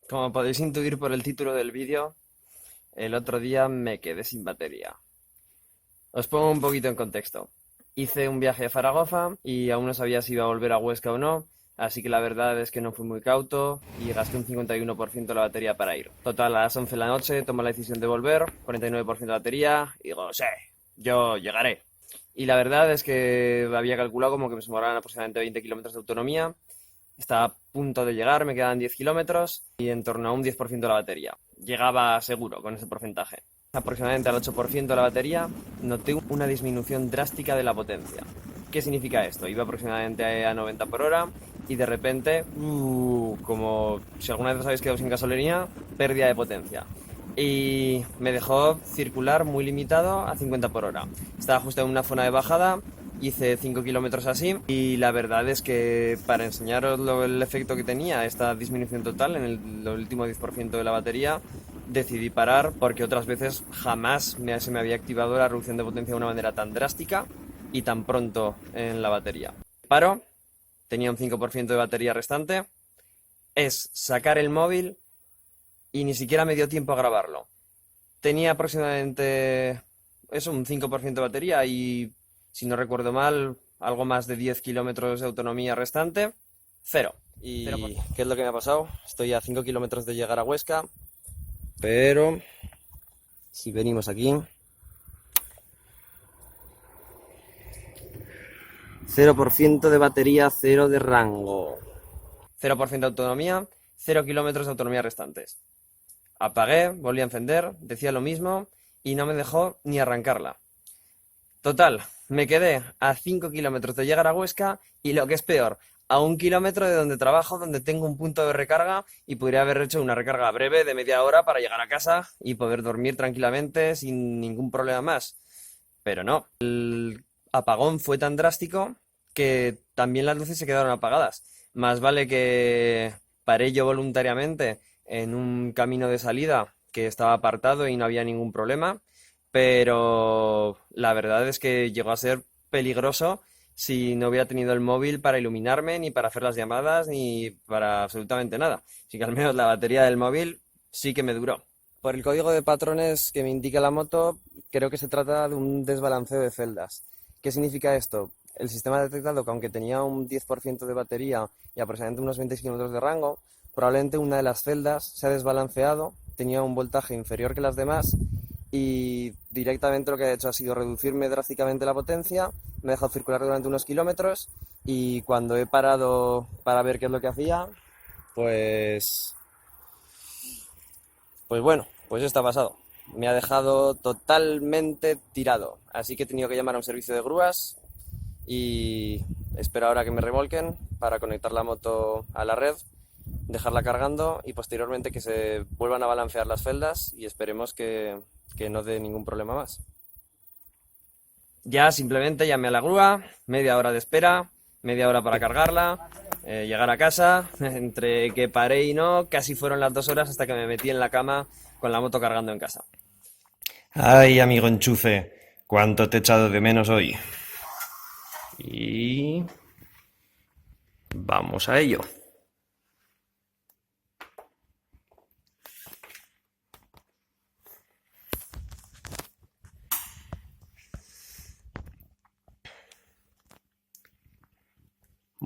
Como podéis intuir por el título del vídeo, el otro día me quedé sin batería. Os pongo un poquito en contexto. Hice un viaje a Zaragoza y aún no sabía si iba a volver a Huesca o no, así que la verdad es que no fui muy cauto y gasté un 51% de la batería para ir. Total, a las 11 de la noche tomo la decisión de volver, 49% de batería, y digo, sí, yo llegaré. Y la verdad es que había calculado como que me sumarán aproximadamente 20 kilómetros de autonomía. Estaba a punto de llegar, me quedan 10 kilómetros y en torno a un 10% de la batería. Llegaba seguro con ese porcentaje. Aproximadamente al 8% de la batería noté una disminución drástica de la potencia. ¿Qué significa esto? Iba aproximadamente a 90 por hora y de repente, como si alguna vez os habéis quedado sin gasolina, pérdida de potencia. Y me dejó circular muy limitado a 50 por hora. Estaba justo en una zona de bajada. Hice 5 kilómetros así y la verdad es que para enseñaros el efecto que tenía esta disminución total en el último 10% de la batería, decidí parar porque otras veces jamás se me había activado la reducción de potencia de una manera tan drástica y tan pronto en la batería. Paro, tenía un 5% de batería restante, es sacar el móvil y ni siquiera me dio tiempo a grabarlo. Tenía aproximadamente eso, un 5% de batería y, si no recuerdo mal, algo más de 10 kilómetros de autonomía restante. Cero. ¿Y qué es lo que me ha pasado? Estoy a 5 kilómetros de llegar a Huesca, pero si venimos aquí, 0% de batería, cero de rango. 0% de autonomía, 0 kilómetros de autonomía restantes. Apagué, volví a encender, decía lo mismo y no me dejó ni arrancarla. Total, me quedé a 5 kilómetros de llegar a Huesca y lo que es peor, a 1 kilómetro de donde trabajo, donde tengo un punto de recarga y podría haber hecho una recarga breve de media hora para llegar a casa y poder dormir tranquilamente sin ningún problema más. Pero no, el apagón fue tan drástico que también las luces se quedaron apagadas. Más vale que paré yo voluntariamente en un camino de salida que estaba apartado y no había ningún problema, pero la verdad es que llegó a ser peligroso si no hubiera tenido el móvil para iluminarme, ni para hacer las llamadas, ni para absolutamente nada. Así que al menos la batería del móvil sí que me duró. Por el código de patrones que me indica la moto, creo que se trata de un desbalanceo de celdas. ¿Qué significa esto? El sistema ha detectado que aunque tenía un 10% de batería y aproximadamente unos 20 kilómetros de rango, probablemente una de las celdas se ha desbalanceado, tenía un voltaje inferior que las demás y directamente lo que ha hecho ha sido reducirme drásticamente la potencia, me ha dejado circular durante unos kilómetros y cuando he parado para ver qué es lo que hacía, pues, pues bueno, pues esto ha pasado. Me ha dejado totalmente tirado, así que he tenido que llamar a un servicio de grúas y espero ahora que me remolquen para conectar la moto a la red, dejarla cargando y posteriormente que se vuelvan a balancear las celdas y esperemos que no dé ningún problema más. Ya simplemente llamé a la grúa, media hora de espera, media hora para cargarla, llegar a casa, entre que paré y no, casi fueron las 2 horas hasta que me metí en la cama con la moto cargando en casa. Ay, amigo enchufe, cuánto te he echado de menos hoy. Y vamos a ello.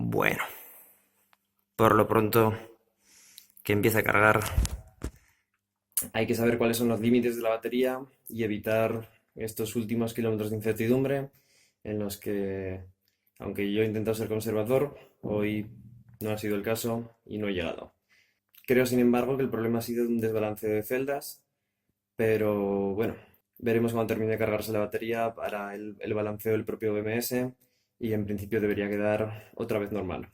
Bueno, por lo pronto que empiece a cargar. Hay que saber cuáles son los límites de la batería y evitar estos últimos kilómetros de incertidumbre en los que, aunque yo he intentado ser conservador, hoy no ha sido el caso y no he llegado. Creo, sin embargo, que el problema ha sido un desbalance de celdas, pero bueno, veremos cuando termine de cargarse la batería para el balanceo del propio BMS y en principio debería quedar otra vez normal.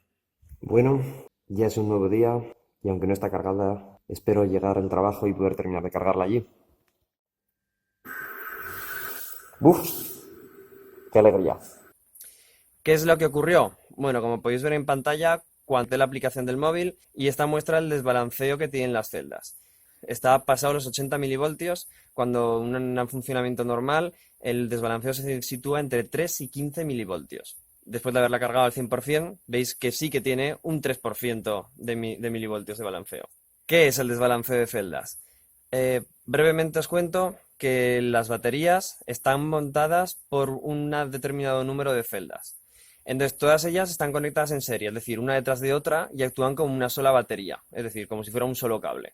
Bueno, ya es un nuevo día y aunque no está cargada, espero llegar al trabajo y poder terminar de cargarla allí. ¡Buf! ¡Qué alegría! ¿Qué es lo que ocurrió? Bueno, como podéis ver en pantalla, cuando la aplicación del móvil y esta muestra el desbalanceo que tienen las celdas. Está pasado los 80 milivoltios, cuando en un funcionamiento normal el desbalanceo se sitúa entre 3 y 15 milivoltios. Después de haberla cargado al 100%, veis que sí que tiene un 3% de milivoltios de balanceo. ¿Qué es el desbalanceo de celdas? Brevemente os cuento que las baterías están montadas por un determinado número de celdas. Entonces, todas ellas están conectadas en serie, es decir, una detrás de otra y actúan como una sola batería, es decir, como si fuera un solo cable.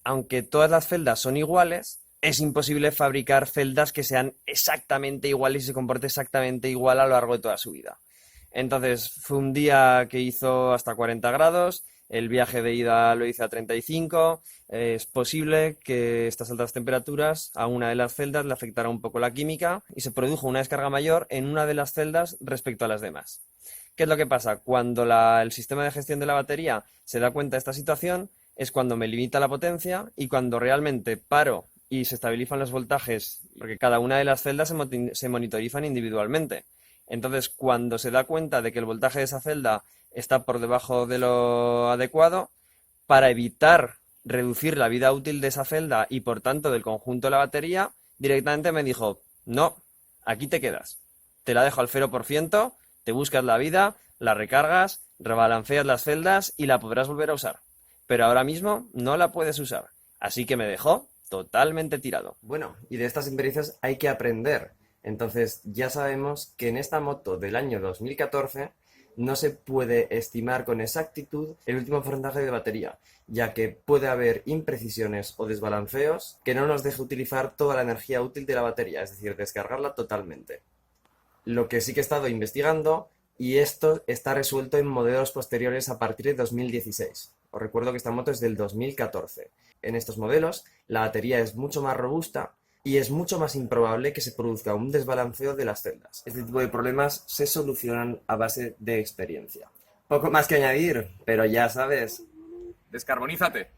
Aunque todas las celdas son iguales, es imposible fabricar celdas que sean exactamente iguales y se comporten exactamente igual a lo largo de toda su vida. Entonces, fue un día que hizo hasta 40 grados, el viaje de ida lo hice a 35. Es posible que estas altas temperaturas a una de las celdas le afectara un poco la química y se produjo una descarga mayor en una de las celdas respecto a las demás. ¿Qué es lo que pasa? Cuando el sistema de gestión de la batería se da cuenta de esta situación, es cuando me limita la potencia y cuando realmente paro y se estabilizan los voltajes, porque cada una de las celdas se monitorizan individualmente. Entonces, cuando se da cuenta de que el voltaje de esa celda está por debajo de lo adecuado, para evitar reducir la vida útil de esa celda y por tanto del conjunto de la batería, directamente me dijo, no, aquí te quedas. Te la dejo al 0%, te buscas la vida, la recargas, rebalanceas las celdas y la podrás volver a usar. Pero ahora mismo no la puedes usar. Así que me dejó totalmente tirado. Bueno, y de estas experiencias hay que aprender. Entonces, ya sabemos que en esta moto del año 2014 no se puede estimar con exactitud el último porcentaje de batería, ya que puede haber imprecisiones o desbalanceos que no nos deje utilizar toda la energía útil de la batería, es decir, descargarla totalmente. Lo que sí que he estado investigando, y esto está resuelto en modelos posteriores a partir de 2016. Os recuerdo que esta moto es del 2014. En estos modelos, la batería es mucho más robusta y es mucho más improbable que se produzca un desbalanceo de las celdas. Este tipo de problemas se solucionan a base de experiencia. Poco más que añadir, pero ya sabes. Descarbonízate.